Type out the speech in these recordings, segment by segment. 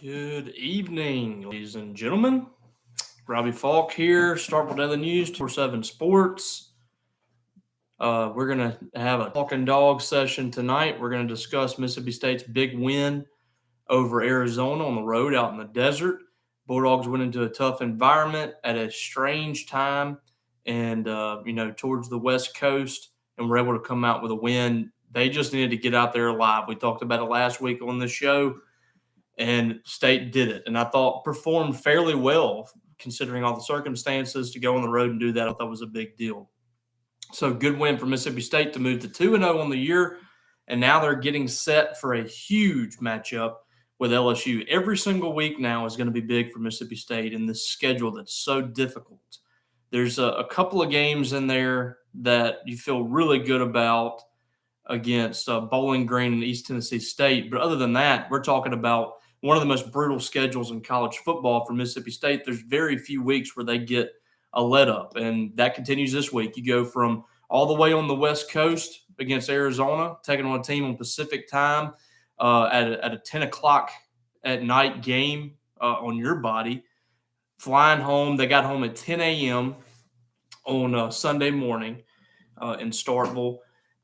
Good evening, ladies and gentlemen. Robbie Falk here, Start with Other News, 247 Sports. We're going to have a Talking Dog session tonight. We're going to discuss Mississippi State's big win over Arizona on the road out in the desert. Bulldogs went into a tough environment at a strange time and, towards the West Coast, and were able to come out with a win. They just needed to get out there alive. We talked about it last week on the show. And State did it, and I thought performed fairly well considering all the circumstances. To go on the road and do that, I thought was a big deal. So good win for Mississippi State to move to 2-0 on the year, and now they're getting set for a huge matchup with LSU. Every single week now is going to be big for Mississippi State in this schedule that's so difficult. There's a couple of games in there that you feel really good about against Bowling Green and East Tennessee State, but other than that, we're talking about one of the most brutal schedules in college football for Mississippi State. There's very few weeks where they get a let up, and that continues this week. You go from all the way on the West Coast against Arizona, taking on a team on Pacific time at a 10 o'clock at night game on your body, flying home. They got home at 10 a.m. on Sunday morning in Starkville,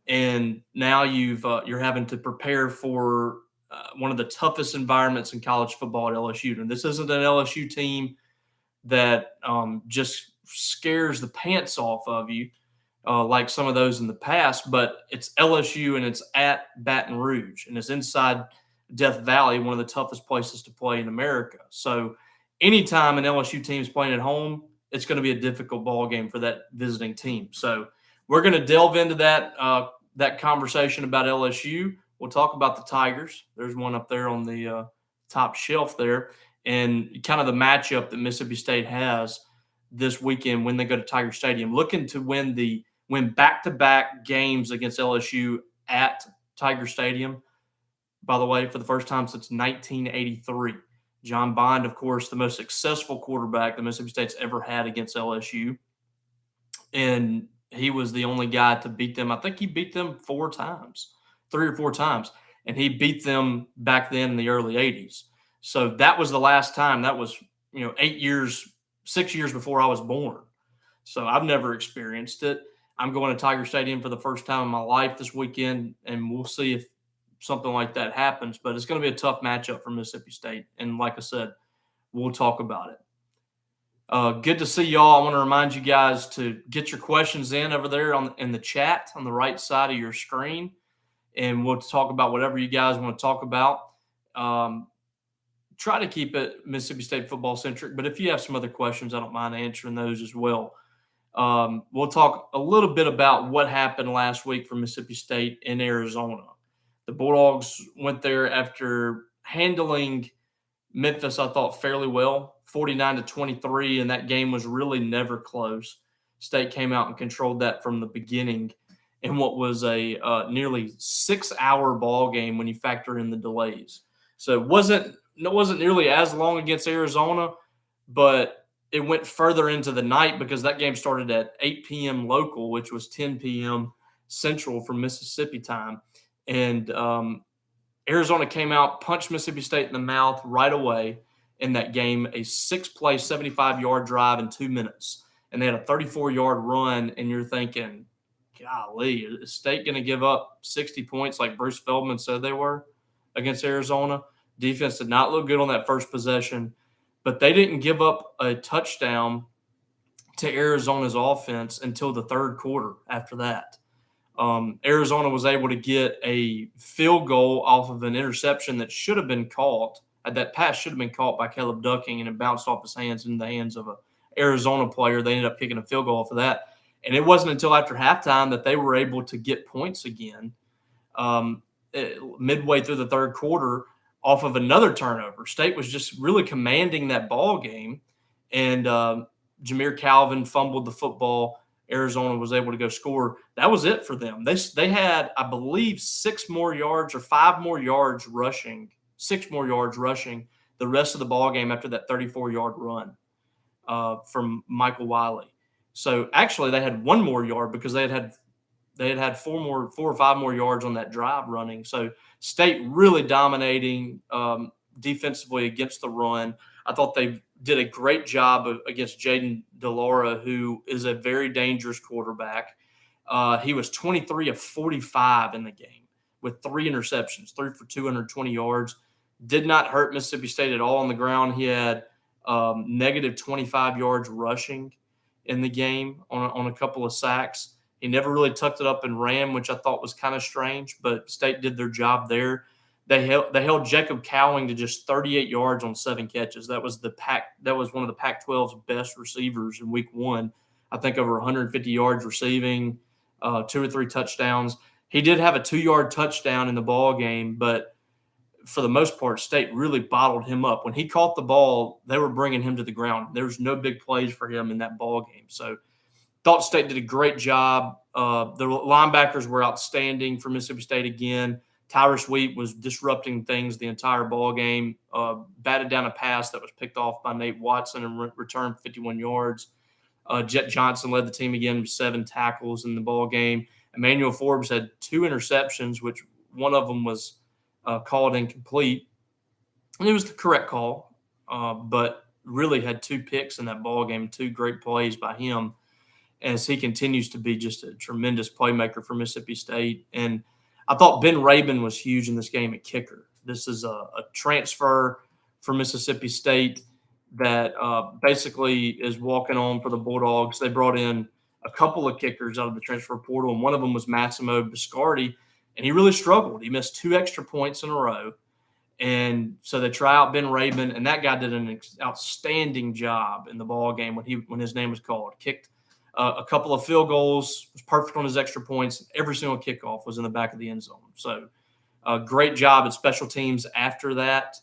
and now you're having to prepare for one of the toughest environments in college football at LSU. And this isn't an LSU team that just scares the pants off of you like some of those in the past, but it's LSU and it's at Baton Rouge and it's inside Death Valley, one of the toughest places to play in America. So anytime an LSU team is playing at home, it's going to be a difficult ball game for that visiting team. So we're going to delve into that conversation about LSU. We'll talk about the Tigers. There's one up there on the top shelf there, and kind of the matchup that Mississippi State has this weekend when they go to Tiger Stadium, looking to win back-to-back games against LSU at Tiger Stadium. By the way, for the first time since 1983. John Bond, of course, the most successful quarterback that Mississippi State's ever had against LSU, and he was the only guy to beat them. I think he beat them 3 or 4 times, and he beat them back then in the early 80s. So that was the last time. That was, 6 years before I was born. So I've never experienced it. I'm going to Tiger Stadium for the first time in my life this weekend, and we'll see if something like that happens. But it's going to be a tough matchup for Mississippi State. And like I said, we'll talk about it. Good to see y'all. I want to remind you guys to get your questions in over there in the chat on the right side of your screen. And we'll talk about whatever you guys want to talk about. Try to keep it Mississippi State football centric, but if you have some other questions, I don't mind answering those as well. We'll talk a little bit about what happened last week for Mississippi State in Arizona. The Bulldogs went there after handling Memphis, I thought, fairly well, 49-23, and that game was really never close. State came out and controlled that from the beginning in what was a nearly 6-hour ball game when you factor in the delays. So it wasn't nearly as long against Arizona, but it went further into the night because that game started at 8 p.m. local, which was 10 p.m. Central for Mississippi time. And Arizona came out, punched Mississippi State in the mouth right away in that game, a 6-play, 75-yard drive in 2 minutes. And they had a 34-yard run, and you're thinking, golly, is State going to give up 60 points like Bruce Feldman said they were against Arizona? Defense did not look good on that first possession, but they didn't give up a touchdown to Arizona's offense until the third quarter after that. Arizona was able to get a field goal off of an interception that should have been caught. That pass should have been caught by Caleb Ducking, and it bounced off his hands into the hands of an Arizona player. They ended up kicking a field goal for that. And it wasn't until after halftime that they were able to get points again midway through the third quarter off of another turnover. State was just really commanding that ball game, and Jameer Calvin fumbled the football. Arizona was able to go score. That was it for them. They had, I believe, 6 more yards or 5 more yards rushing, 6 more yards rushing the rest of the ball game after that 34-yard run from Michael Wiley. So actually, they had 1 more yard because they had 4 or 5 more yards on that drive running. So State really dominating, defensively against the run. I thought they did a great job against Jaden DeLaura, who is a very dangerous quarterback. He was 23 of 45 in the game with 3 interceptions, 3 for 220 yards. Did not hurt Mississippi State at all on the ground. He had negative 25 yards rushing in the game on a couple of sacks. He never really tucked it up and ran, which I thought was kind of strange, but State did their job there. They held Jacob Cowing to just 38 yards on 7 catches. That was one of the Pac-12's best receivers in week 1. I think over 150 yards receiving, 2 or 3 touchdowns. He did have a 2-yard touchdown in the ball game, but for the most part, State really bottled him up. When he caught the ball, they were bringing him to the ground. There was no big plays for him in that ball game. So thought State did a great job. The linebackers were outstanding for Mississippi State again. Tyrus Wheat was disrupting things the entire ball game, batted down a pass that was picked off by Nate Watson and returned 51 yards. Jet Johnson led the team again with 7 tackles in the ball game. Emmanuel Forbes had 2 interceptions, which one of them was called incomplete. And it was the correct call, but really had 2 picks in that ball game, 2 great plays by him, as he continues to be just a tremendous playmaker for Mississippi State. And I thought Ben Rabin was huge in this game at kicker. This is a transfer for Mississippi State that basically is walking on for the Bulldogs. They brought in a couple of kickers out of the transfer portal, and one of them was Massimo Biscardi, and he really struggled. He missed 2 extra points in a row. And so they try out Ben Rabin, and that guy did an outstanding job in the ball game when his name was called. Kicked a couple of field goals, was perfect on his extra points. Every single kickoff was in the back of the end zone. So great job at special teams after that.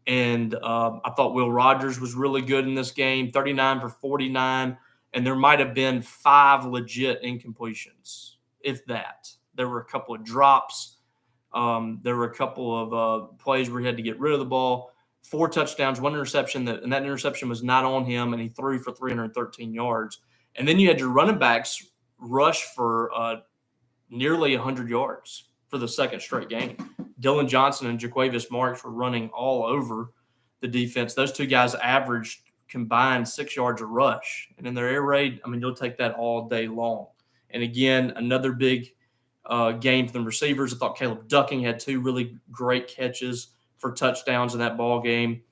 And I thought Will Rogers was really good in this game, 39 for 49. And there might have been 5 legit incompletions, if that. There were a couple of drops. There were a couple of plays where he had to get rid of the ball. 4 touchdowns, 1 interception, and that interception was not on him, and he threw for 313 yards. And then you had your running backs rush for nearly 100 yards for the second straight game. Dylan Johnson and Jaquavius Marks were running all over the defense. Those 2 guys averaged combined 6 yards a rush. And in their air raid, I mean, you'll take that all day long. And again, another big game for the receivers. I thought Caleb Ducking had 2 really great catches for touchdowns in that ball game.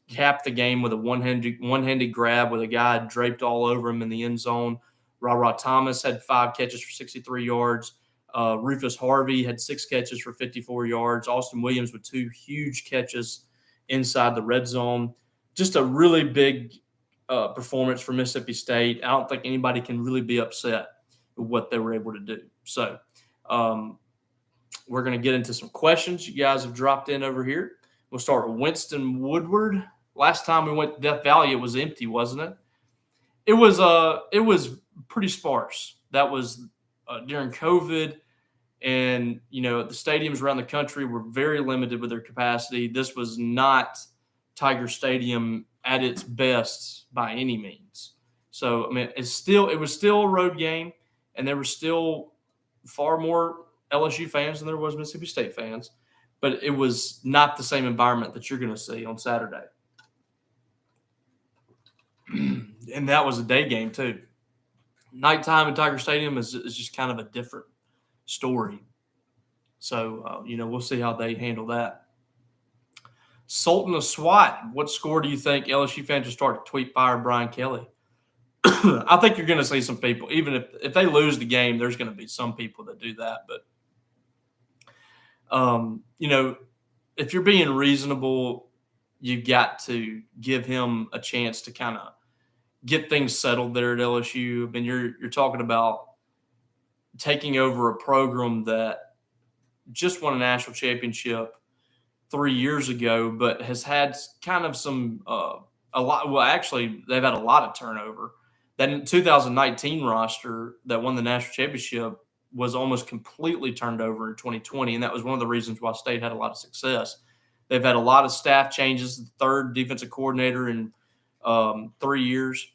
Capped the game with a one-handed grab with a guy draped all over him in the end zone. Ra Thomas had 5 catches for 63 yards. Rufus Harvey had 6 catches for 54 yards. Austin Williams with 2 huge catches inside the red zone. Just a really big performance for Mississippi State. I don't think anybody can really be upset with what they were able to do. So we're going to get into some questions you guys have dropped in over here. We'll start with Winston Woodward. Last time we went to Death Valley, it was empty, wasn't it? It was pretty sparse. That was during COVID, and the stadiums around the country were very limited with their capacity. This was not Tiger Stadium at its best by any means. So I mean, it was still a road game, and there were still far more LSU fans than there was Mississippi State fans. But it was not the same environment that you're going to see on Saturday. And that was a day game, too. Nighttime in Tiger Stadium is just kind of a different story. So, we'll see how they handle that. Sultan of SWAT, what score do you think LSU fans will start to tweet fire Brian Kelly? I think you're going to see some people, even if they lose the game, there's going to be some people that do that. But if you're being reasonable, you've got to give him a chance to kind of get things settled there at LSU. I mean, you're talking about taking over a program that just won a national championship 3 years ago, but has had kind of some a lot. Well, actually, they've had a lot of turnover. That 2019 roster that won the national championship was almost completely turned over in 2020, and that was one of the reasons why State had a lot of success. They've had a lot of staff changes, the 3rd defensive coordinator in 3 years.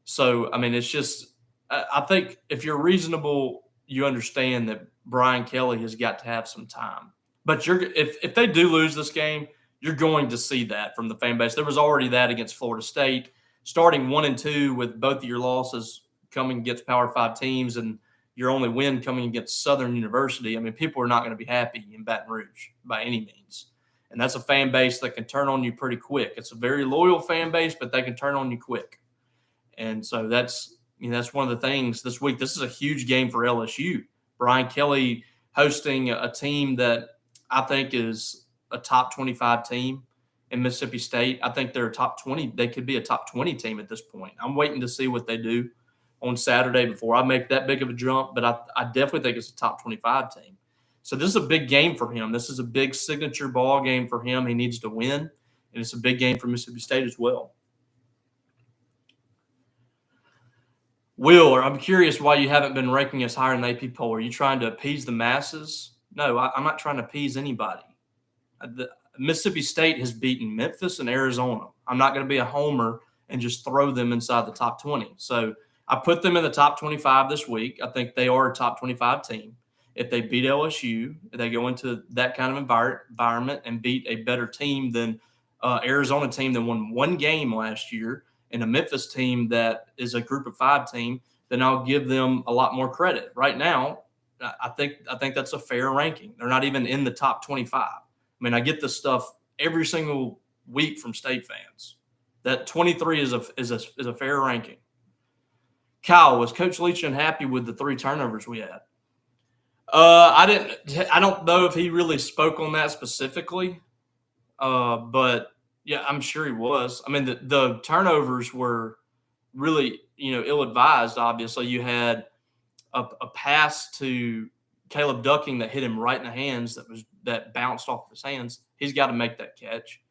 So, I mean, it's just I think if you're reasonable, you understand that Brian Kelly has got to have some time. But if they do lose this game, you're going to see that from the fan base. There was already that against Florida State, starting 1-2 with both of your losses coming against Power 5 teams and your only win coming against Southern University. I mean, people are not going to be happy in Baton Rouge by any means. And that's a fan base that can turn on you pretty quick. It's a very loyal fan base, but they can turn on you quick. And so that's one of the things this week. This is a huge game for LSU. Brian Kelly hosting a team that I think is a top 25 team in Mississippi State. I think they're a top 20. They could be a top 20 team at this point. I'm waiting to see what they do on Saturday before I make that big of a jump, but I definitely think it's a top 25 team. So this is a big game for him. This is a big signature ball game for him. He needs to win, and it's a big game for Mississippi State as well. Will, I'm curious why you haven't been ranking us higher in the AP poll. Are you trying to appease the masses? No, I'm not trying to appease anybody. Mississippi State has beaten Memphis and Arizona. I'm not going to be a homer and just throw them inside the top 20. So I put them in the top 25 this week. I think they are a top 25 team. If they beat LSU, they go into that kind of environment and beat a better team than Arizona team that won one game last year and a Memphis team that is a group of 5 team, then I'll give them a lot more credit. Right now, I think that's a fair ranking. They're not even in the top 25. I mean, I get this stuff every single week from State fans. That 23 is a fair ranking. Kyle, was Coach Leach unhappy with the 3 turnovers we had? I don't know if he really spoke on that specifically, but yeah, I'm sure he was. I mean, the turnovers were really, ill-advised. Obviously, you had a pass to Caleb Ducking that hit him right in the hands that bounced off his hands. He's got to make that catch.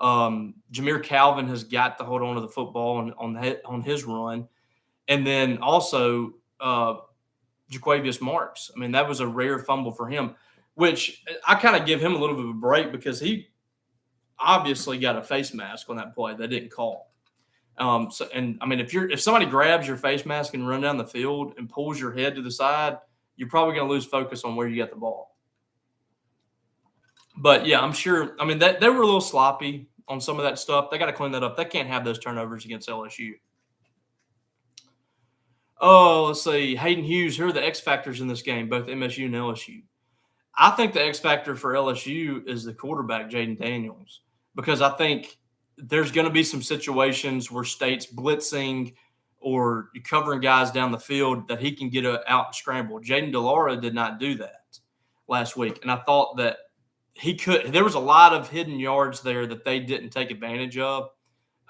Jameer Calvin has got to hold on to the football on his run, and then also Jaquavius Marks. I mean, that was a rare fumble for him, which I kind of give him a little bit of a break because he obviously got a face mask on that play. They didn't call. If somebody grabs your face mask and run down the field and pulls your head to the side, you're probably going to lose focus on where you got the ball. But yeah, I'm sure. I mean, they were a little sloppy on some of that stuff. They got to clean that up. They can't have those turnovers against LSU. Oh, let's see. Hayden Hughes, who are the X factors in this game, both MSU and LSU? I think the X factor for LSU is the quarterback, Jaden Daniels, because I think there's going to be some situations where State's blitzing or covering guys down the field that he can get out and scramble. Jaden DeLaura did not do that last week, and I thought that he could. There was a lot of hidden yards there that they didn't take advantage of.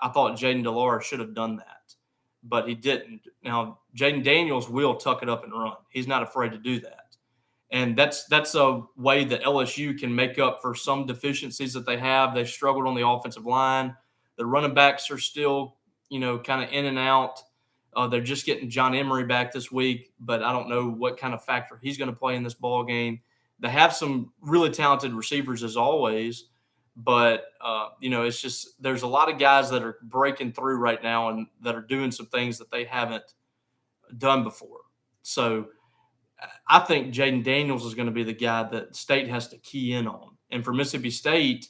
I thought Jaden DeLaura should have done that, but he didn't. Now, Jaden Daniels will tuck it up and run. He's not afraid to do that. And that's a way that LSU can make up for some deficiencies that they have. They've struggled on the offensive line. The running backs are still, kind of in and out. They're just getting John Emery back this week, but I don't know what kind of factor he's going to play in this ball game. They have some really talented receivers as always, but, it's just there's a lot of guys that are breaking through right now and that are doing some things that they haven't done before. So I think Jaden Daniels is going to be the guy that State has to key in on. And for Mississippi State,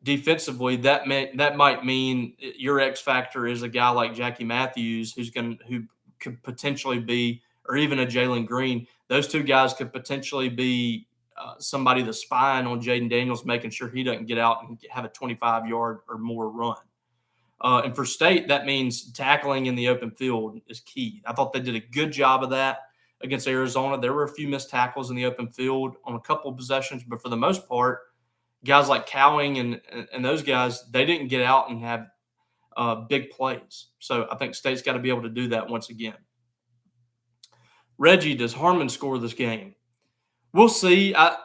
defensively, that might mean your X factor is a guy like Jackie Matthews who could potentially be, or even a Jalen Green. Those two guys could potentially be somebody the spine on Jaden Daniels, making sure he doesn't get out and have a 25-yard or more run. And for State, that means tackling in the open field is key. I thought they did a good job of that against Arizona. There were a few missed tackles in the open field on a couple of possessions, but for the most part, guys like Cowing and those guys, they didn't get out and have big plays. So I think State's got to be able to do that once again. Reggie, does Harmon score this game? We'll see. I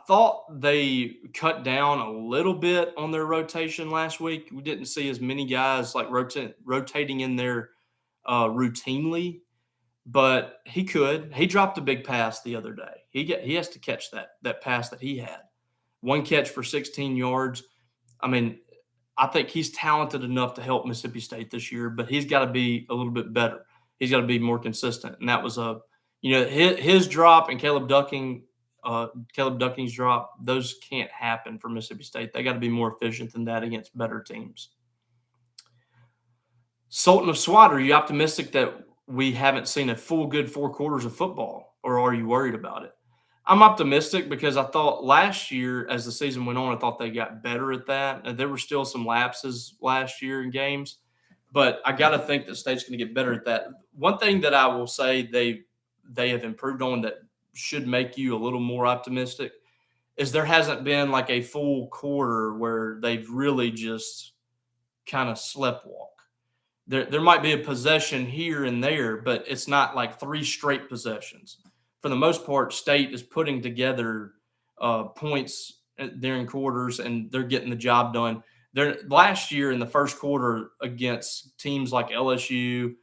thought they cut down a little bit on their rotation last week. We didn't see as many guys like rotating in there routinely, but he could. He dropped a big pass the other day. He has to catch that pass that he had. One catch for 16 yards. I mean, I think he's talented enough to help Mississippi State this year, but he's got to be a little bit better. He's got to be more consistent. And that was his drop and Caleb Ducking. Caleb Ducking's drop. Those can't happen for Mississippi State. They got to be more efficient than that against better teams. Sultan of SWAT, are you optimistic that we haven't seen a full good 4 quarters of football, or are you worried about it? I'm optimistic because I thought last year, as the season went on, I thought they got better at that. And there were still some lapses last year in games, but I got to think that State's going to get better at that. One thing that I will say they have improved on that should make you a little more optimistic is there hasn't been like a full quarter where they've really just kind of sleptwalk. There might be a possession here and there, but it's not like 3 straight possessions. For the most part, State is putting together points during quarters, and they're getting the job done. Last year in the first quarter against teams like LSU,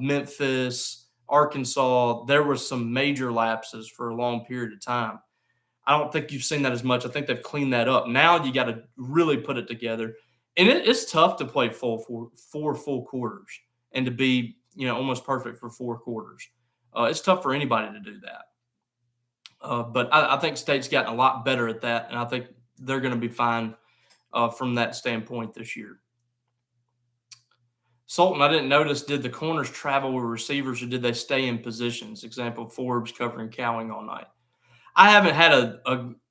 Memphis, Arkansas, there were some major lapses for a long period of time. I don't think you've seen that as much. I think they've cleaned that up. Now you got to really put it together. And it's tough to play four full quarters and to be, almost perfect for 4 quarters. It's tough for anybody to do that. But I think State's gotten a lot better at that, and I think they're going to be fine from that standpoint this year. Sultan, I didn't notice, did the corners travel with receivers or did they stay in positions? Example, Forbes covering Cowing all night. I haven't had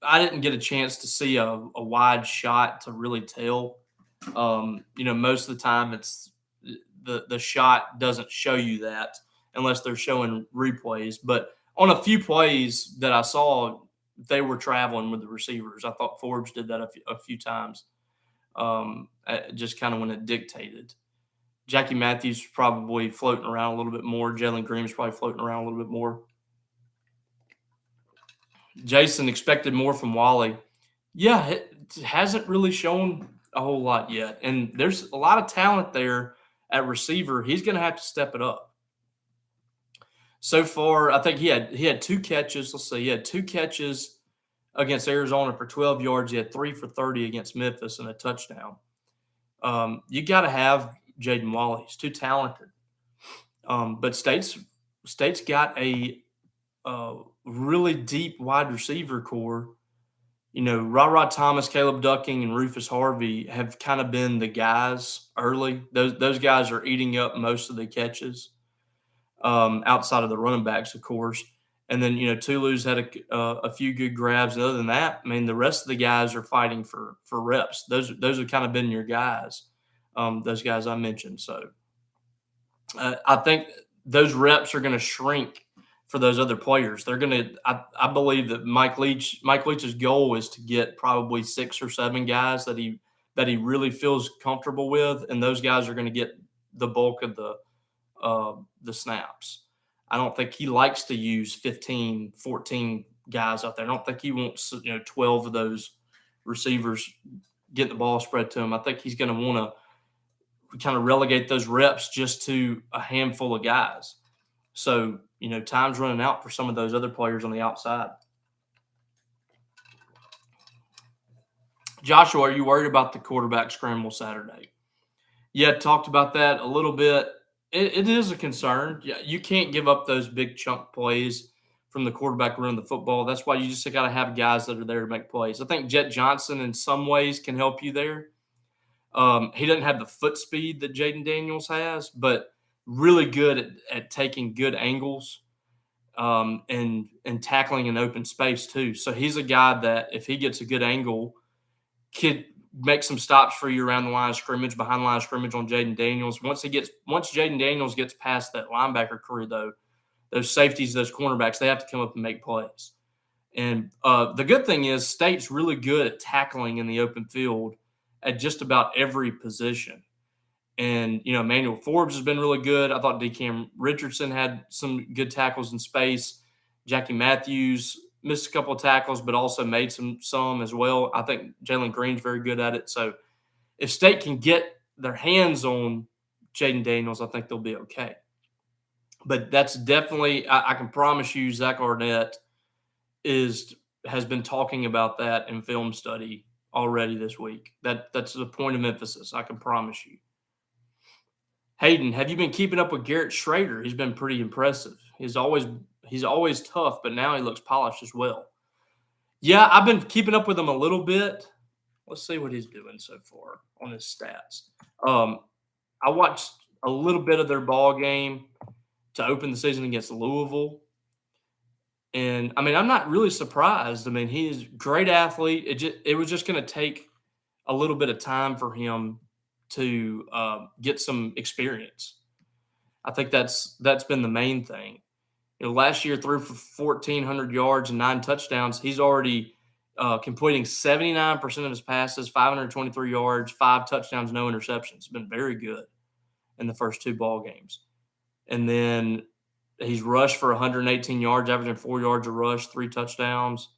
I didn't get a chance to see a wide shot to really tell. Most of the time it's the shot doesn't show you that unless they're showing replays. But on a few plays that I saw, they were traveling with the receivers. I thought Forbes did that a few times, just kind of when it dictated. Jackie Matthews probably floating around a little bit more. Jalen Green's probably floating around a little bit more. Jason expected more from Wally. Yeah, it hasn't really shown a whole lot yet. And there's a lot of talent there at receiver. He's going to have to step it up. So far, I think he had 2 catches. Let's see. He had 2 catches against Arizona for 12 yards. He had 3 for 30 against Memphis and a touchdown. You got to have Jaden Wally. He's too talented. But State's got a really deep wide receiver core. Ra Thomas, Caleb Ducking, and Rufus Harvey have kind of been the guys early. Those guys are eating up most of the catches outside of the running backs, of course. And then, Tulu's had a few good grabs. And other than that, I mean, the rest of the guys are fighting for reps. Those have kind of been your guys, those guys I mentioned. So I think those reps are going to shrink for those other players. They're going to I believe that Mike Leach's goal is to get probably 6 or 7 guys that he really feels comfortable with, and those guys are going to get the bulk of the snaps. I don't think he likes to use 15, 14 guys out there. I don't think he wants 12 of those receivers getting the ball spread to him. I think he's going to want to kind of relegate those reps just to a handful of guys. So, time's running out for some of those other players on the outside. Joshua, are you worried about the quarterback scramble Saturday? Yeah, talked about that a little bit. It is a concern. Yeah, you can't give up those big chunk plays from the quarterback running the football. That's why you just got to have guys that are there to make plays. I think Jet Johnson in some ways can help you there. He doesn't have the foot speed that Jaden Daniels has, but really good at taking good angles and tackling in open space too. So he's a guy that if he gets a good angle, could make some stops for you around the line of scrimmage, behind the line of scrimmage on Jaden Daniels. Once Jaden Daniels gets past that linebacker crew, though, those safeties, those cornerbacks, they have to come up and make plays. And the good thing is State's really good at tackling in the open field at just about every position. And, Emmanuel Forbes has been really good. I thought DeCam Richardson had some good tackles in space. Jackie Matthews missed a couple of tackles, but also made some as well. I think Jalen Green's very good at it. So if State can get their hands on Jaden Daniels, I think they'll be okay. But that's definitely – I can promise you Zach Arnett has been talking about that in film study already this week. That's the point of emphasis, I can promise you. Hayden, have you been keeping up with Garrett Schrader? He's been pretty impressive. He's always tough, but now he looks polished as well. Yeah, I've been keeping up with him a little bit. Let's see what he's doing so far on his stats. Um, I watched a little bit of their ball game to open the season against Louisville. And I mean, I'm not really surprised. I mean, he is a great athlete. It was just going to take a little bit of time for him to get some experience. I think that's been the main thing. Last year threw for 1,400 yards and 9 touchdowns. He's already completing 79% of his passes, 523 yards, 5 touchdowns, no interceptions. It's been very good in the first 2 ball games. And then he's rushed for 118 yards, averaging 4 yards a rush, 3 touchdowns.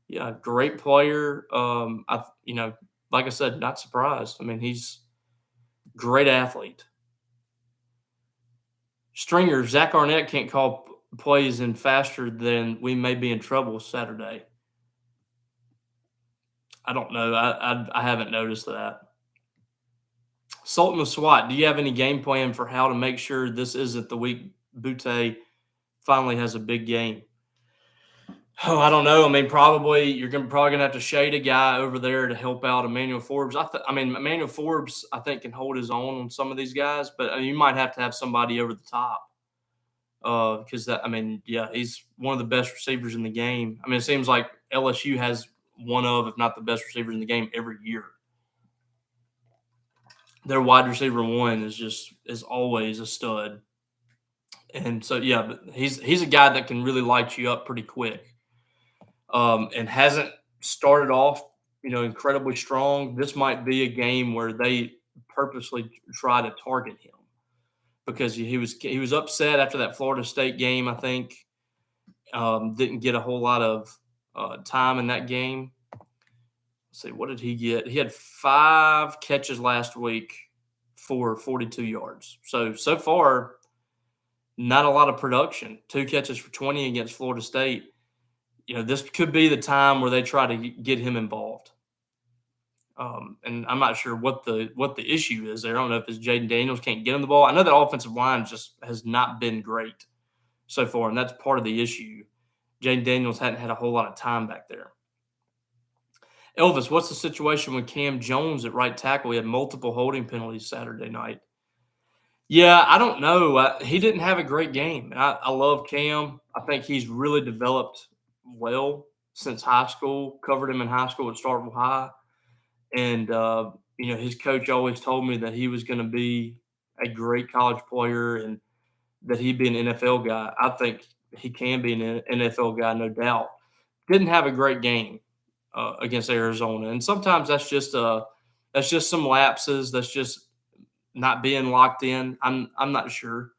Yeah, great player. Like I said, not surprised. I mean, he's a great athlete. Stringer, Zach Arnett can't call plays in faster than we may be in trouble Saturday. I don't know. I haven't noticed that. Sultan of SWAT, do you have any game plan for how to make sure this isn't the week Butte finally has a big game? Oh, I don't know. I mean, probably you're probably gonna have to shade a guy over there to help out Emmanuel Forbes. I mean, Emmanuel Forbes, I think, can hold his own on some of these guys, but you might have to have somebody over the top. Because yeah, he's one of the best receivers in the game. I mean, it seems like LSU has one of, if not the best receivers in the game every year. Their wide receiver one is always a stud. And so yeah, but he's a guy that can really light you up pretty quick. And hasn't started off, incredibly strong. This might be a game where they purposely try to target him because he was upset after that Florida State game. I think didn't get a whole lot of time in that game. Let's see, what did he get? He had 5 catches last week for 42 yards. So far, not a lot of production. 2 catches for 20 against Florida State. This could be the time where they try to get him involved. And I'm not sure what the issue is there. I don't know if it's Jaden Daniels can't get him the ball. I know that offensive line just has not been great so far, and that's part of the issue. Jaden Daniels hadn't had a whole lot of time back there. Elvis, what's the situation with Cam Jones at right tackle? He had multiple holding penalties Saturday night. Yeah, I don't know. He didn't have a great game. I love Cam. I think he's really developed well since high school. Covered him in high school at Starkville High. And, his coach always told me that he was going to be a great college player and that he'd be an NFL guy. I think he can be an NFL guy, no doubt. Didn't have a great game against Arizona. And sometimes that's just some lapses. That's just not being locked in. I'm not sure.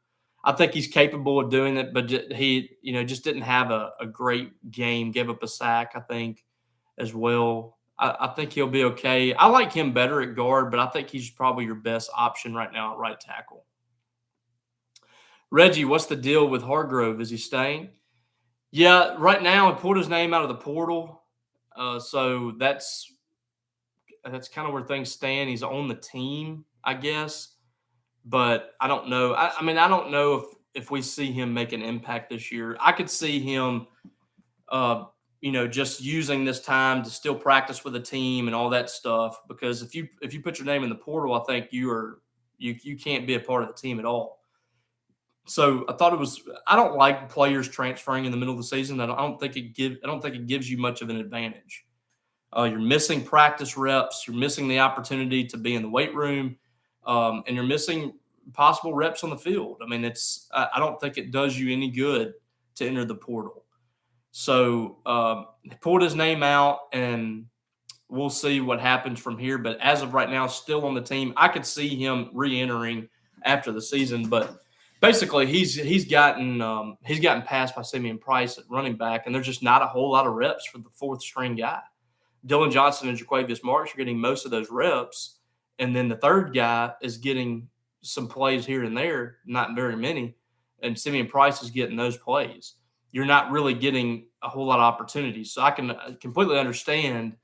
I think he's capable of doing it, but he, just didn't have a great game. Gave up a sack, I think, as well. I think he'll be okay. I like him better at guard, but I think he's probably your best option right now at right tackle. Reggie, what's the deal with Hargrove? Is he staying? Yeah, right now he pulled his name out of the portal. So that's kind of where things stand. He's on the team, I guess. But I don't know. I mean, I don't know if we see him make an impact this year. I could see him just using this time to still practice with the team and all that stuff. Because if you put your name in the portal, I think you can't be a part of the team at all. So I thought I don't like players transferring in the middle of the season. I don't think it gives you much of an advantage. You're missing practice reps. You're missing the opportunity to be in the weight room, and you're missing possible reps on the field. I mean, I don't think it does you any good to enter the portal. So he pulled his name out, and we'll see what happens from here. But as of right now, still on the team. I could see him re-entering after the season, but basically he's gotten passed by Simeon Price at running back, and there's just not a whole lot of reps for the 4th string guy. Dylan Johnson and Jaquavius Marks are getting most of those reps, and then the 3rd guy is getting some plays here and there, not very many, and Simeon Price is getting those plays. You're not really getting a whole lot of opportunities. So I can completely understand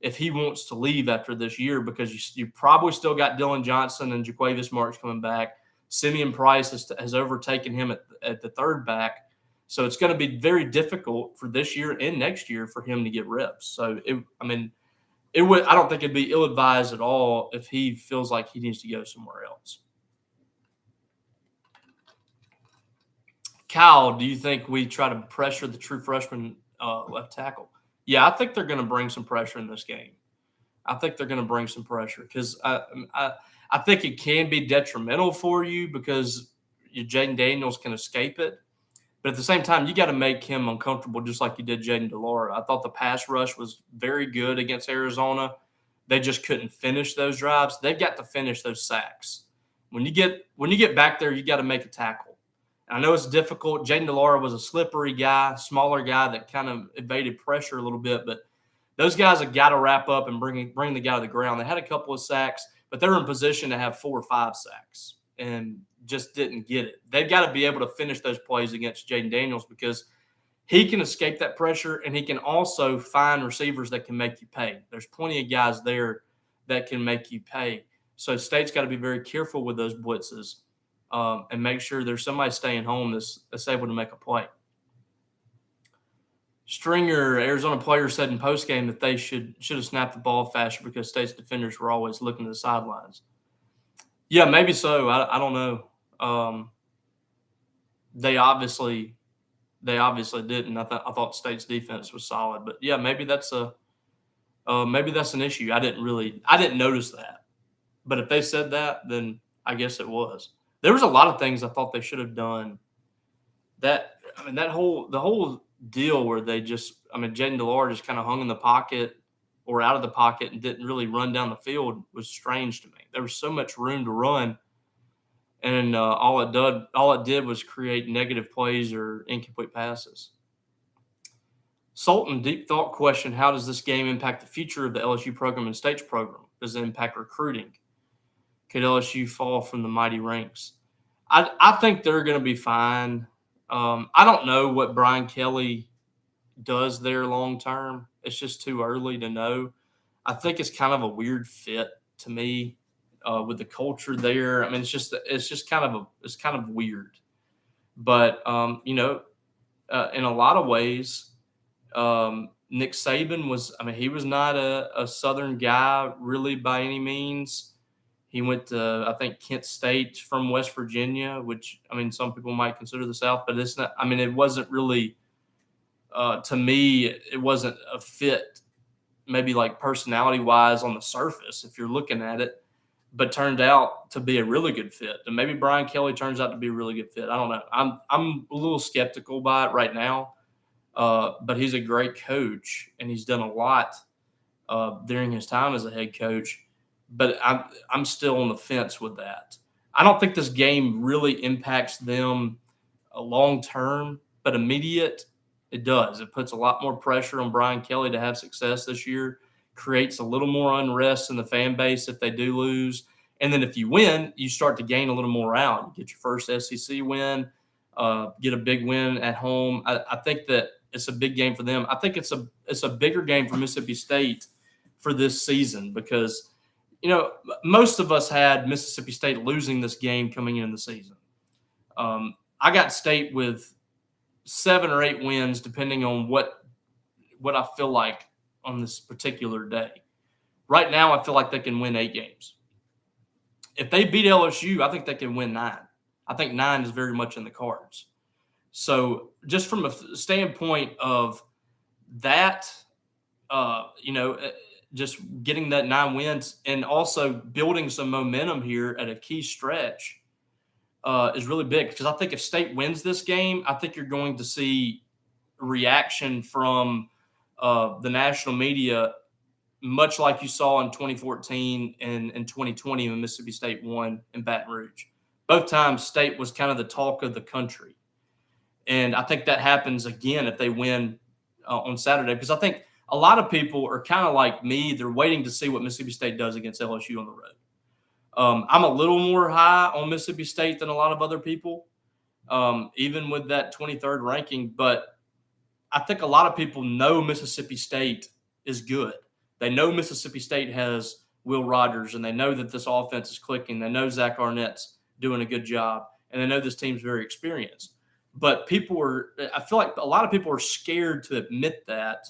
if he wants to leave after this year because you probably still got Dylan Johnson and Jaquavius Marks coming back. Simeon Price has overtaken him at the 3rd back. So it's going to be very difficult for this year and next year for him to get reps. So, I don't think it'd be ill-advised at all if he feels like he needs to go somewhere else. Kyle, do you think we try to pressure the true freshman left tackle? Yeah, I think they're going to bring some pressure in this game. I think they're going to bring some pressure because I think it can be detrimental for you because Jaden Daniels can escape it. But at the same time, you got to make him uncomfortable just like you did Jaden DeLaura. I thought the pass rush was very good against Arizona. They just couldn't finish those drives. They've got to finish those sacks. When you get back there, you got to make a tackle. I know it's difficult. Jaden DeLaura was a slippery guy, smaller guy that kind of evaded pressure a little bit, but those guys have got to wrap up and bring the guy to the ground. They had a couple of sacks, but they were in position to have 4 or 5 sacks and just didn't get it. They've got to be able to finish those plays against Jaden Daniels because he can escape that pressure and he can also find receivers that can make you pay. There's plenty of guys there that can make you pay. So State's got to be very careful with those blitzes and make sure there's somebody staying home that's able to make a play. Stringer, Arizona player, said in postgame that they should have snapped the ball faster because State's defenders were always looking to the sidelines. Yeah, maybe so. I don't know. They obviously didn't. I thought State's defense was solid, but yeah, maybe that's an issue. I didn't notice that. But if they said that, then I guess it was. There was a lot of things I thought they should have done. The whole deal where Jaden DeLaura just kind of hung in the pocket or out of the pocket and didn't really run down the field was strange to me. There was so much room to run, and all it did was create negative plays or incomplete passes. Sultan, deep thought question: how does this game impact the future of the LSU program and State's program? Does it impact recruiting? Could LSU fall from the mighty ranks? I think they're going to be fine. I don't know what Brian Kelly does there long term. It's just too early to know. I think it's kind of a weird fit to me with the culture there. I mean, it's just kind of weird. But in a lot of ways, Nick Saban was not a Southern guy really by any means. He went to, I think, Kent State from West Virginia, which, some people might consider the South, but it's not. It wasn't really, to me, it wasn't a fit, maybe like personality-wise on the surface if you're looking at it, but turned out to be a really good fit. And maybe Brian Kelly turns out to be a really good fit. I don't know. I'm a little skeptical by it right now, but he's a great coach, and he's done a lot during his time as a head coach. But I'm still on the fence with that. I don't think this game really impacts them long term, but immediate, it does. It puts a lot more pressure on Brian Kelly to have success this year, creates a little more unrest in the fan base if they do lose. And then if you win, you start to gain a little morale. You get your first SEC win, get a big win at home. I think that it's a big game for them. I think it's a bigger game for Mississippi State for this season because – most of us had Mississippi State losing this game coming into the season. I got State with 7 or 8 wins, depending on what I feel like on this particular day. Right now, I feel like they can win 8 games. If they beat LSU, I think they can win 9. I think 9 is very much in the cards. So just from a standpoint of that, just getting that 9 wins and also building some momentum here at a key stretch is really big. Because I think if State wins this game, I think you're going to see reaction from the national media, much like you saw in 2014 and 2020 when Mississippi State won in Baton Rouge. Both times, State was kind of the talk of the country. And I think that happens again if they win on Saturday, because I think a lot of people are kind of like me. They're waiting to see what Mississippi State does against LSU on the road. I'm a little more high on Mississippi State than a lot of other people, even with that 23rd ranking. But I think a lot of people know Mississippi State is good. They know Mississippi State has Will Rogers, and they know that this offense is clicking. They know Zach Arnett's doing a good job, and they know this team's very experienced. But I feel like a lot of people are scared to admit that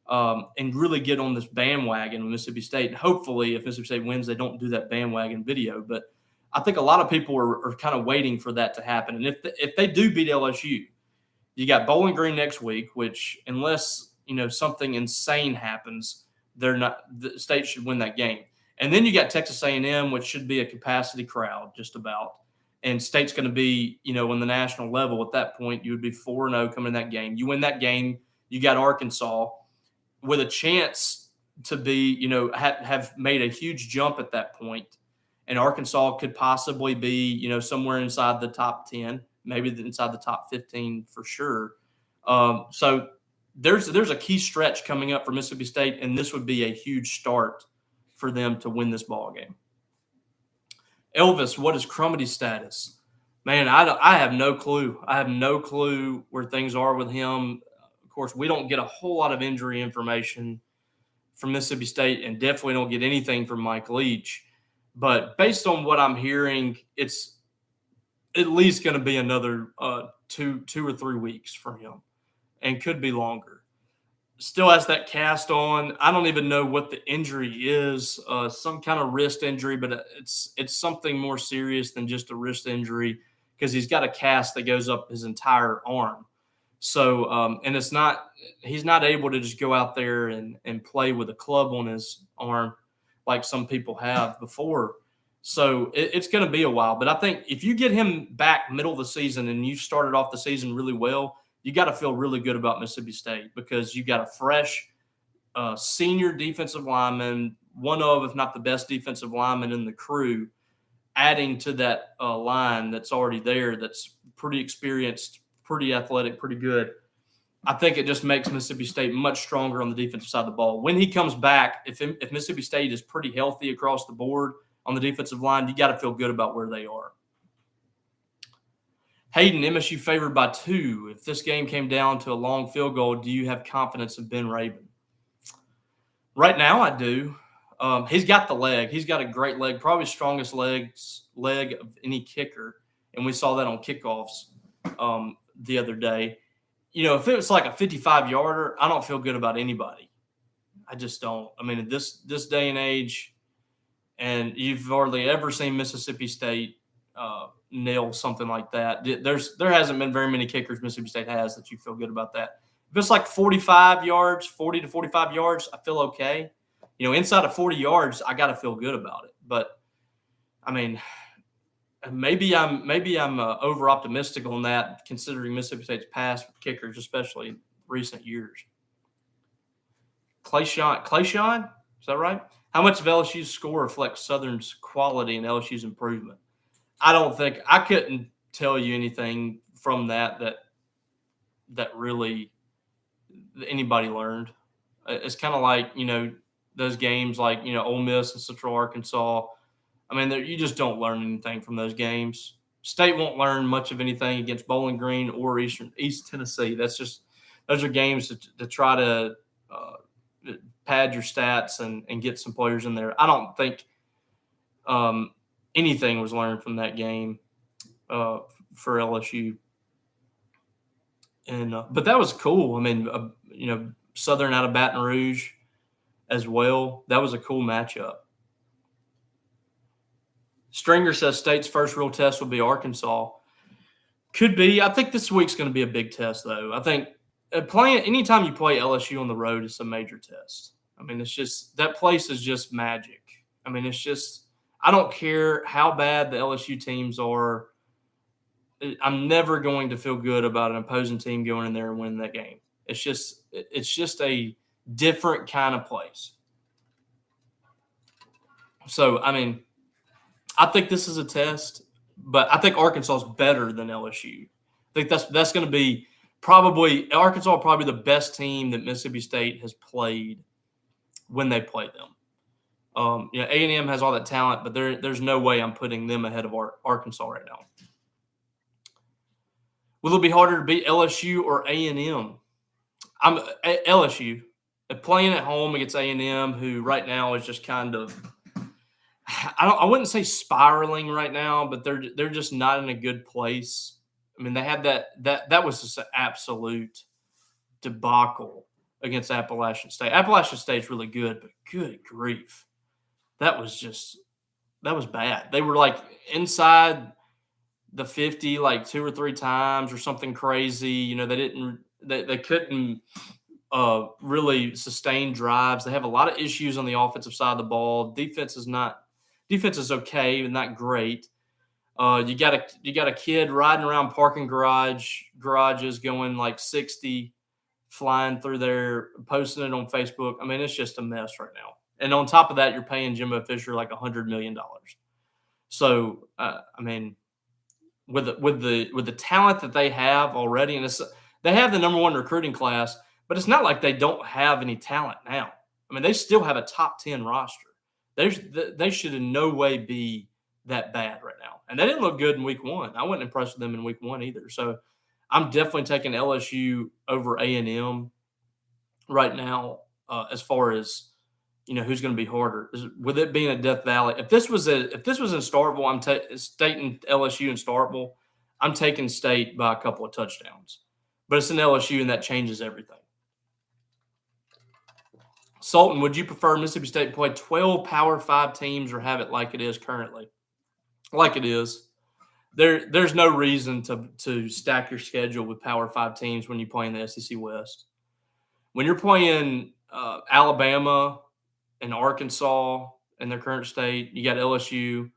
and really get on this bandwagon with Mississippi State. And hopefully, if Mississippi State wins, they don't do that bandwagon video. But I think a lot of people are kind of waiting for that to happen. And if they do beat LSU, you got Bowling Green next week, which unless something insane happens, the State should win that game. And then you got Texas A&M, which should be a capacity crowd just about. And State's going to be, on the national level at that point. You would be 4-0 coming in that game. You win that game, you got Arkansas with a chance to be, have made a huge jump at that point. And Arkansas could possibly be, somewhere inside the top 10, maybe inside the top 15 for sure. So there's a key stretch coming up for Mississippi State, and this would be a huge start for them to win this ball game. Elvis, what is Crumity's status? Man, I have no clue. I have no clue where things are with him. Of course, we don't get a whole lot of injury information from Mississippi State, and definitely don't get anything from Mike Leach. But based on what I'm hearing, it's at least going to be another 2 or 3 weeks for him, and could be longer. Still has that cast on. I don't even know what the injury is. Some kind of wrist injury, but it's something more serious than just a wrist injury because he's got a cast that goes up his entire arm. So, and he's not able to just go out there and play with a club on his arm like some people have before. So it's going to be a while. But I think if you get him back middle of the season and you started off the season really well, you got to feel really good about Mississippi State because you got a fresh senior defensive lineman, one of, if not the best defensive lineman in the crew, adding to that line that's already there, that's pretty experienced, pretty athletic, pretty good. I think it just makes Mississippi State much stronger on the defensive side of the ball. When he comes back, if Mississippi State is pretty healthy across the board on the defensive line, you got to feel good about where they are. Hayden, MSU favored by 2. If this game came down to a long field goal, do you have confidence in Ben Rabin? Right now, I do. He's got the leg. He's got a great leg, probably strongest leg of any kicker, and we saw that on kickoffs the other day. If it was like a 55-yarder, I don't feel good about anybody. I just don't. I mean, this day and age, and you've hardly ever seen Mississippi State nail something like that. There hasn't been very many kickers Mississippi State has that you feel good about that. If it's like 40 to 45 yards, I feel okay. Inside of 40 yards, I got to feel good about it. But I mean, maybe I'm over optimistic on that, considering Mississippi State's past with kickers, especially recent years. Clayshawn, is that right? How much of LSU's score reflects Southern's quality and LSU's improvement? I couldn't tell you anything from that really anybody learned. It's kind of like, those games like, Ole Miss and Central Arkansas. I mean, you just don't learn anything from those games. State won't learn much of anything against Bowling Green or East Tennessee. Those are games to try to pad your stats and get some players in there. I don't think anything was learned from that game for LSU. And but that was cool. I mean, Southern out of Baton Rouge as well. That was a cool matchup. Stringer says State's first real test will be Arkansas. Could be. I think this week's going to be a big test, though. I think anytime you play LSU on the road, it's a major test. I mean, it's just that place is just magic. I mean, it's just I don't care how bad the LSU teams are. I'm never going to feel good about an opposing team going in there and winning that game. It's just a different kind of place. So, I mean, I think this is a test, but I think Arkansas is better than LSU. I think that's going to be Arkansas probably the best team that Mississippi State has played when they play them. A&M has all that talent, but there's no way I'm putting them ahead of Arkansas right now. Will it be harder to beat LSU or A&M? I'm LSU. Playing at home against A&M, who right now is just kind of I wouldn't say spiraling right now, but they're just not in a good place. I mean, they had that was just an absolute debacle against Appalachian State. Appalachian State's really good, but good grief, that was bad. They were like inside the 50 like 2 or 3 times or something crazy. They couldn't really sustain drives. They have a lot of issues on the offensive side of the ball. Defense is okay, but not great. You got a kid riding around parking garages going like 60, flying through there, posting it on Facebook. I mean, it's just a mess right now. And on top of that, you're paying Jimbo Fisher like $100 million. So, I mean, with the talent that they have already, and they have the number one recruiting class, but it's not like they don't have any talent now. I mean, they still have a top 10 roster. They should in no way be that bad right now. And they didn't look good in week one. I wasn't impressed with them in week one either. So I'm definitely taking LSU over A&M right now, as far as who's going to be harder. With it being at Death Valley, if this was in Starkville, I'm stating LSU in Starkville. I'm taking State by a couple of touchdowns, but it's in LSU, and that changes everything. Sultan, would you prefer Mississippi State play 12 Power 5 teams or have it like it is currently? Like it is. There's no reason to stack your schedule with Power 5 teams when you play in the SEC West. When you're playing Alabama and Arkansas in their current state, you got LSU,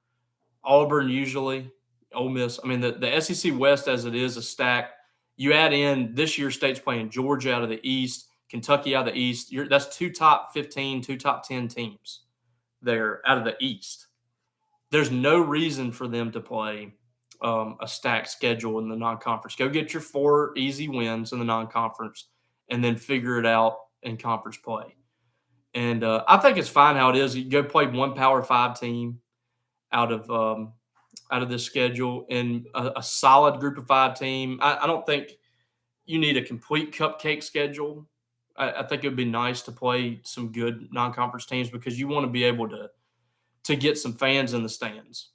Auburn usually, Ole Miss. I mean, the SEC West as it is a stack. You add in this year, State's playing Georgia out of the East, Kentucky out of the East. That's 2 top 15, 2 top 10 teams there out of the East. There's no reason for them to play a stacked schedule in the non-conference. Go get your 4 easy wins in the non-conference and then figure it out in conference play. And I think it's fine how it is. You go play one Power 5 team out of this schedule and a solid Group of 5 team. I don't think you need a complete cupcake schedule. I think it would be nice to play some good non-conference teams because you want to be able to get some fans in the stands.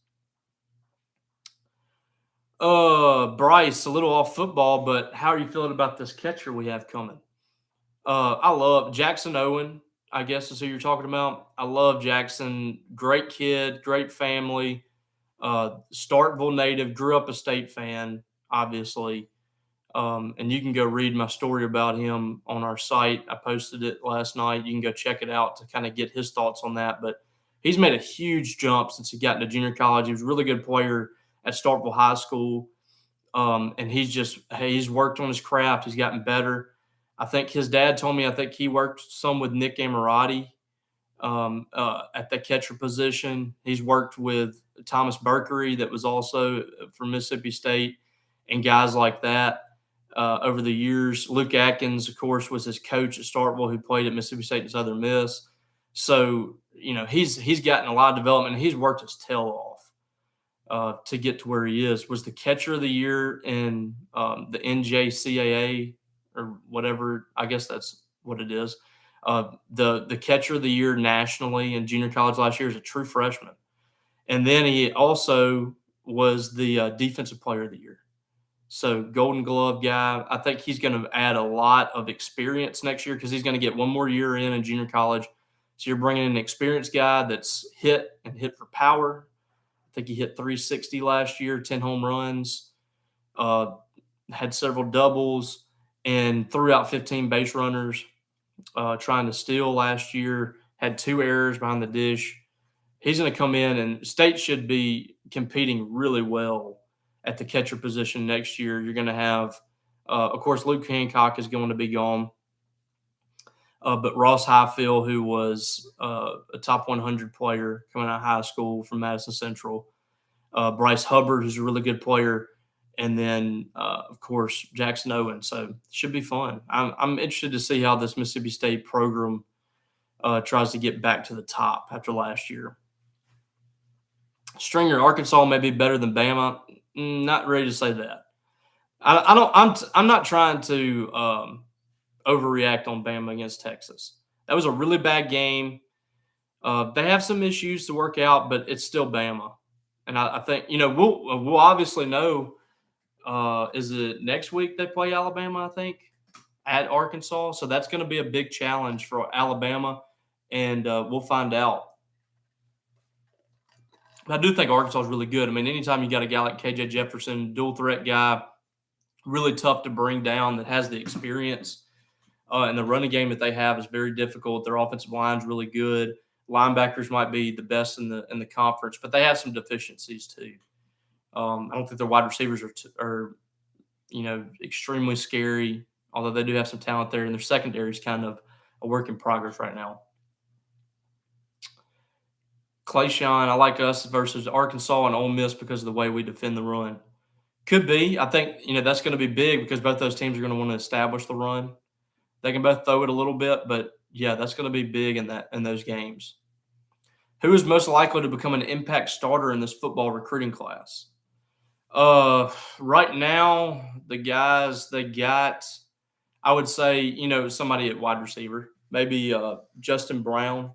Bryce, a little off football, but how are you feeling about this catcher we have coming? I love Jackson Owen, I guess is who you're talking about. I love Jackson. Great kid, great family. Starkville native, grew up a State fan, obviously. And you can go read my story about him on our site. I posted it last night. You can go check it out to kind of get his thoughts on that. But he's made a huge jump since he got into junior college. He was a really good player at Starkville High School. And he's worked on his craft. He's gotten better. I think his dad told me, I think he worked some with Nick Amorati at the catcher position. He's worked with Thomas Berkery, that was also from Mississippi State, and guys like that over the years. Luke Atkins, of course, was his coach at Starkville, who played at Mississippi State and Southern Miss. So, he's gotten a lot of development, and he's worked his tail off to get to where he is. Was the catcher of the year in the NJCAA or whatever. I guess that's what it is. The catcher of the year nationally in junior college last year is a true freshman. And then he also was the defensive player of the year. So Golden Glove guy. I think he's going to add a lot of experience next year because he's going to get one more year in junior college. So you're bringing in an experienced guy that's hit for power. I think he hit 360 last year, 10 home runs, had several doubles, and threw out 15 base runners trying to steal last year, had 2 errors behind the dish. He's going to come in, and State should be competing really well at the catcher position next year. You're going to have, of course, Luke Hancock is going to be gone. But Ross Highfield, who was a top 100 player coming out of high school from Madison Central. Bryce Hubbard, who's a really good player. And then, of course, Jackson Owen. So it should be fun. I'm interested to see how this Mississippi State program tries to get back to the top after last year. Stringer, Arkansas may be better than Bama. Not ready to say that. I'm not trying to overreact on Bama against Texas. That was a really bad game. They have some issues to work out, but it's still Bama. And I think, we'll obviously know Is it next week they play Alabama, I think, at Arkansas? So that's going to be a big challenge for Alabama, and we'll find out. But I do think Arkansas is really good. I mean, anytime you got a guy like KJ Jefferson, dual threat guy, really tough to bring down that has the experience. And the running game that they have is very difficult. Their offensive line is really good. Linebackers might be the best in the conference, but they have some deficiencies too. I don't think their wide receivers are extremely scary, although they do have some talent there, and their secondary is kind of a work in progress right now. Clayshawn, I like us versus Arkansas and Ole Miss because of the way we defend the run. Could be. I think that's going to be big because both those teams are going to want to establish the run. They can both throw it a little bit, but yeah, that's going to be big in those games. Who is most likely to become an impact starter in this football recruiting class? Right now, the guys they got, I would say, somebody at wide receiver, maybe Justin Brown,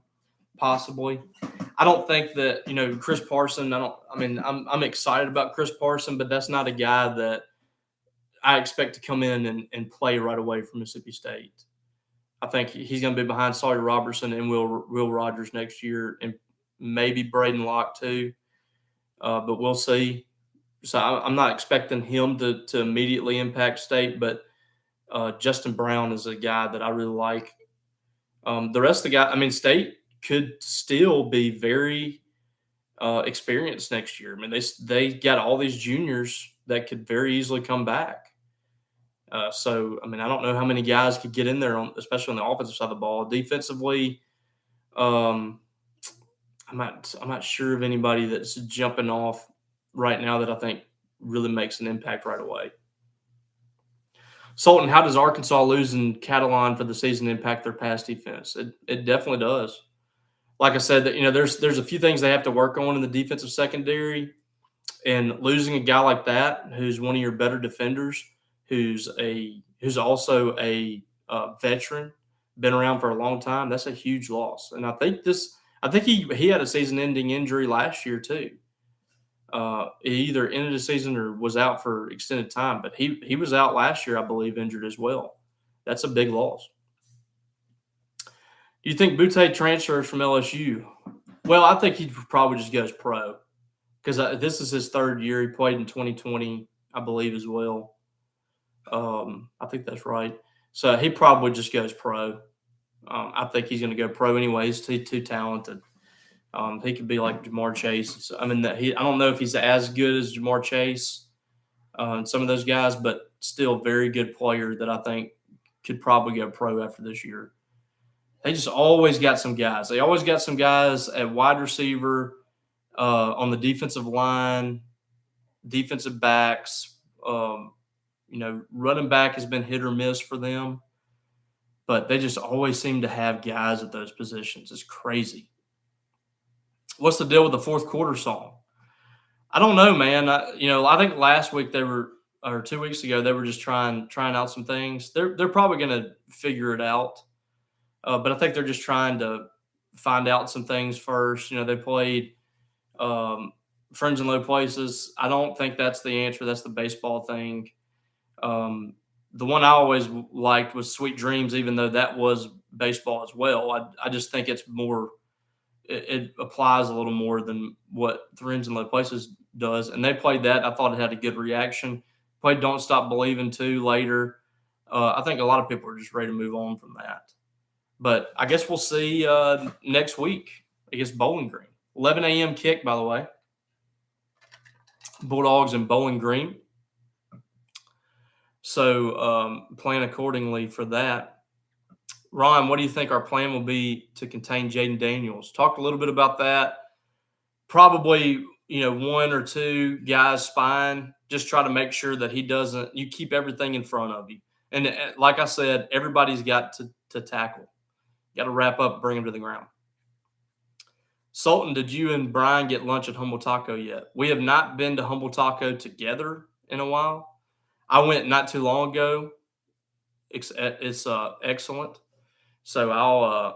possibly. I don't think that Chris Parson. I'm excited about Chris Parson, but that's not a guy that I expect to come in and play right away for Mississippi State. I think he's going to be behind Sawyer Robertson and Will Rogers next year, and maybe Braden Locke too. But we'll see. So I'm not expecting him to immediately impact State, but Justin Brown is a guy that I really like. The rest of the guys, State could still be very experienced next year. I mean, they got all these juniors that could very easily come back. I don't know how many guys could get in there, especially on the offensive side of the ball. Defensively, I'm not sure of anybody that's jumping off right now that I think really makes an impact right away. Sultan, how does Arkansas losing Catalan for the season impact their pass defense? It definitely does. Like I said, that there's a few things they have to work on in the defensive secondary, and losing a guy like that, who's one of your better defenders, who's also a veteran, been around for a long time, that's a huge loss. And I think he had a season-ending injury last year too. He either ended the season or was out for extended time, but he was out last year, I believe, injured as well. That's a big loss. Do you think Butte transfers from LSU? Well, I think he probably just goes pro because this is his third year. He played in 2020, I believe, as well. I think that's right. So he probably just goes pro. I think he's going to go pro anyways. He's too talented. He could be like Jamar Chase. I don't know if he's as good as Jamar Chase and some of those guys, but still very good player that I think could probably go pro after this year. They just always got some guys. They always got some guys at wide receiver, on the defensive line, defensive backs. Running back has been hit or miss for them, but they just always seem to have guys at those positions. It's crazy. What's the deal with the fourth quarter song? I don't know, man. I think last week or 2 weeks ago, they were just trying out some things. They're probably going to figure it out, but I think they're just trying to find out some things first. They played Friends in Low Places. I don't think that's the answer. That's the baseball thing. The one I always liked was Sweet Dreams, even though that was baseball as well. I just think it's more. It applies a little more than what Friends in Low Places does. And they played that. I thought it had a good reaction. Played Don't Stop Believing too later. I think a lot of people are just ready to move on from that. But I guess we'll see next week against Bowling Green. 11 a.m. kick, by the way. Bulldogs and Bowling Green. So plan accordingly for that. Ron, what do you think our plan will be to contain Jaden Daniels? Talk a little bit about that. Probably, one or two guys spine. Just try to make sure that you keep everything in front of you. And like I said, everybody's got to tackle. Got to wrap up, bring him to the ground. Sultan, did you and Brian get lunch at Humble Taco yet? We have not been to Humble Taco together in a while. I went not too long ago. It's excellent. So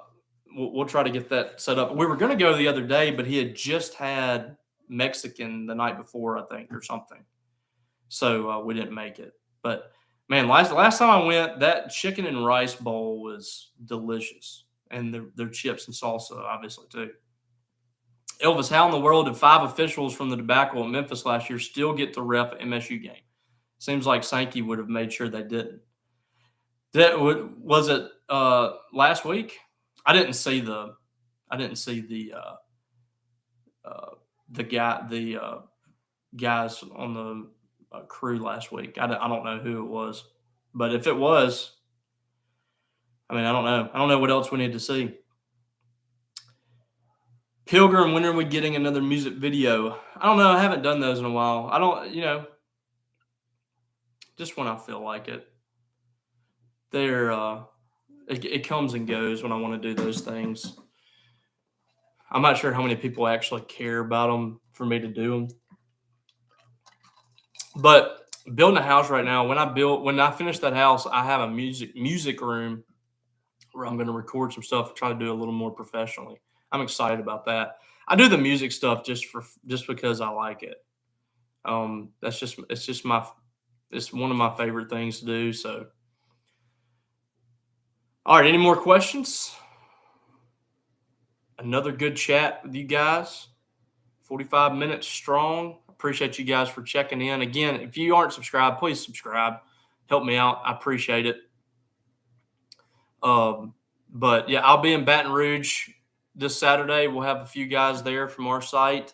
we'll try to get that set up. We were going to go the other day, but he had just had Mexican the night before, I think, or something. so we didn't make it. But man, last time I went, that chicken and rice bowl was delicious, and their chips and salsa obviously too. Elvis, how in the world did 5 officials from the debacle at Memphis last year still get to ref an MSU game? Seems like Sankey would have made sure they didn't. Was it last week? I didn't see the guys on the crew last week. I don't know who it was, but if it was, I mean, I don't know. I don't know what else we need to see. Pilgrim, when are we getting another music video? I don't know. I haven't done those in a while. I don't, just when I feel like it. It comes and goes when I want to do those things. I'm not sure how many people actually care about them for me to do them. But building a house right now, when I finish that house, I have a music room where I'm going to record some stuff and try to do it a little more professionally. I'm excited about that. I do the music stuff just because I like it. It's one of my favorite things to do. So, all right, any more questions? Another good chat with you guys. 45 minutes strong. Appreciate you guys for checking in. Again, if you aren't subscribed, please subscribe. Help me out. I appreciate it. But yeah, I'll be in Baton Rouge this Saturday. We'll have a few guys there from our site.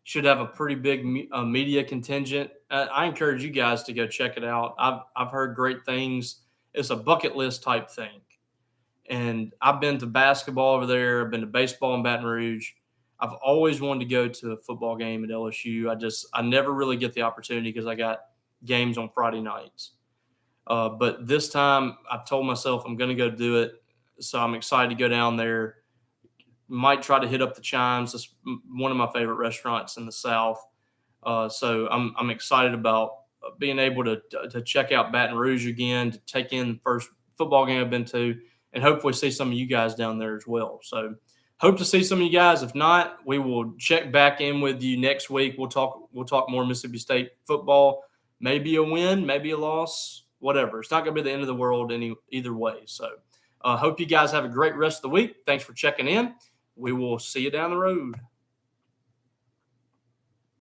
Should have a pretty big media contingent. I encourage you guys to go check it out. I've heard great things. It's a bucket list type thing. And I've been to basketball over there. I've been to baseball in Baton Rouge. I've always wanted to go to a football game at LSU. I never really get the opportunity because I got games on Friday nights. But this time I've told myself I'm going to go do it. So I'm excited to go down there. Might try to hit up the Chimes. It's one of my favorite restaurants in the South. So I'm excited about being able to check out Baton Rouge again, to take in the first football game I've been to, and hopefully see some of you guys down there as well. So hope to see some of you guys. If not, we will check back in with you next week. We'll talk more Mississippi State football. Maybe a win, maybe a loss, whatever. It's not going to be the end of the world either way. So hope you guys have a great rest of the week. Thanks for checking in. We will see you down the road.